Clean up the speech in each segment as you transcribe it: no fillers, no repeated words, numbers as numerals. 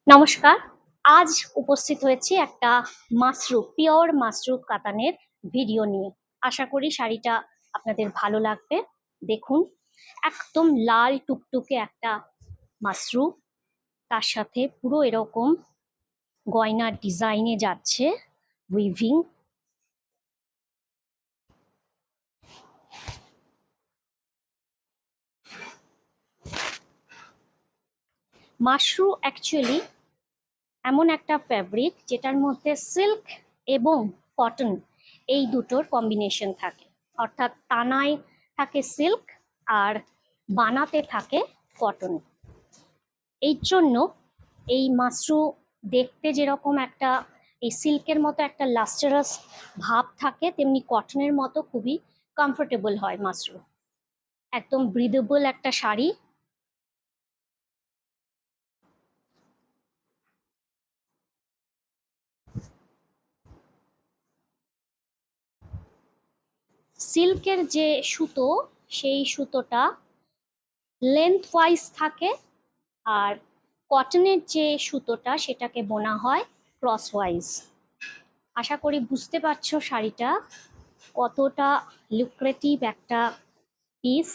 নমস্কার। আজ উপস্থিত হয়েছি একটা পিওর মাশরু কাতানের ভিডিও নিয়ে। আশা করি শাড়িটা আপনাদের ভালো লাগবে। দেখুন, একদম লাল টুকটুকে একটা মাশরু, তার সাথে পুরো এরকম গয়নার ডিজাইনে যাচ্ছে উইভিং। মাশরু অ্যাকচুয়ালি এমন একটা ফ্যাব্রিক যেটার মধ্যে সিল্ক এবং কটন এই দুটোর কম্বিনেশন থাকে, অর্থাৎ টানায় থাকে সিল্ক আর বানাতে থাকে কটন। এই জন্য এই মাশরু দেখতে যেরকম একটা এই সিল্কের মতো একটা লাস্টারাস ভাব থাকে, তেমনি কটনের মতো খুবই কমফোর্টেবল হয় মাশরু। একদম ব্রিদেবল একটা শাড়ি। সিল্কের যে সুতো, সেই সুতোটা লেন্থ ওয়াইজ থাকে, আর কটনের যে সুতোটা সেটাকে বোনা হয় ক্রস ওয়াইজ। আশা করি বুঝতে পারছো শাড়িটা কতটা লুক্রেটিভ একটা পিস,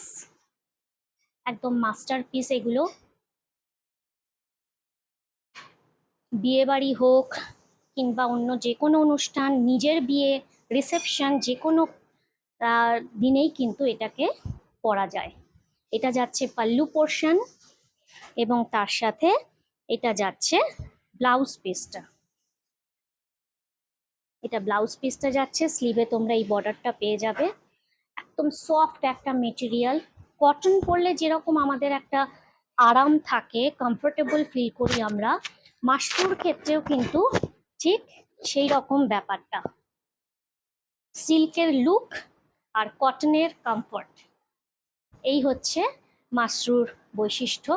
একদম মাস্টার পিস এগুলো। বিয়ে বাড়ি হোক কিংবা অন্য যে কোনো অনুষ্ঠান, নিজের বিয়ে, রিসেপশন, যে কোনো দিনেই কিন্তু এটাকে পরা যায়। এটা যাচ্ছে পাল্লু পোর্শন এবং তার সাথে এটা যাচ্ছে ব্লাউজ পিসটা। এটা ব্লাউজ পিসটা যাচ্ছে, স্লিভে তোমরা এই বর্ডারটা পেয়ে যাবে। একদম সফট একটা মেটেরিয়াল। কটন পরলে যেরকম আমাদের একটা আরাম থাকে, কমফোর্টেবল ফিল করি আমরা, মাশরুর ক্ষেত্রেও কিন্তু ঠিক সেই রকম ব্যাপারটা। সিল্কের লুক আর কটনের কমফোর্ট, এই হচ্ছে মাশরুর বৈশিষ্ট্য।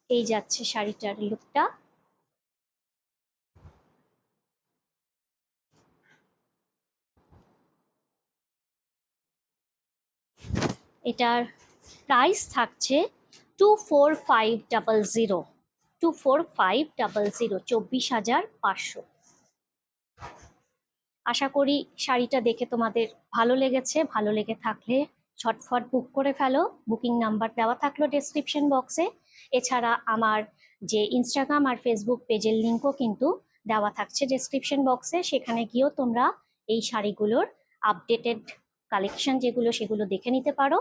এই যাচ্ছে শাড়িটার লুকটা। এটার প্রাইস থাকছে 24,500, 24,500, 24,500। আশা করি শাড়িটা দেখে তোমাদের ভালো লেগেছে। ভালো লেগে থাকলে ঝটফট বুক করে ফেলো, বুকিং নাম্বার দেওয়া থাকলো ডেসক্রিপশন বক্সে। এছাড়া আমার যে ইনস্টাগ্রাম আর ফেসবুক পেজের লিঙ্কও কিন্তু দেওয়া থাকছে ডেসক্রিপশন বক্সে, সেখানে গিয়েও তোমরা এই শাড়িগুলোর আপডেটেড কালেকশন যেগুলো সেগুলো দেখে নিতে পারো।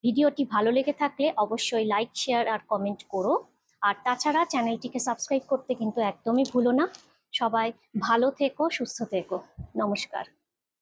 ভিডিওটি ভালো লেগে থাকলে অবশ্যই লাইক, শেয়ার আর কমেন্ট করো। আর তাছাড়া চ্যানেলটিকে সাবস্ক্রাইব করতে কিন্তু একদমই ভুলো না। সবাই ভালো থেকো, সুস্থ থেকো। নমস্কার।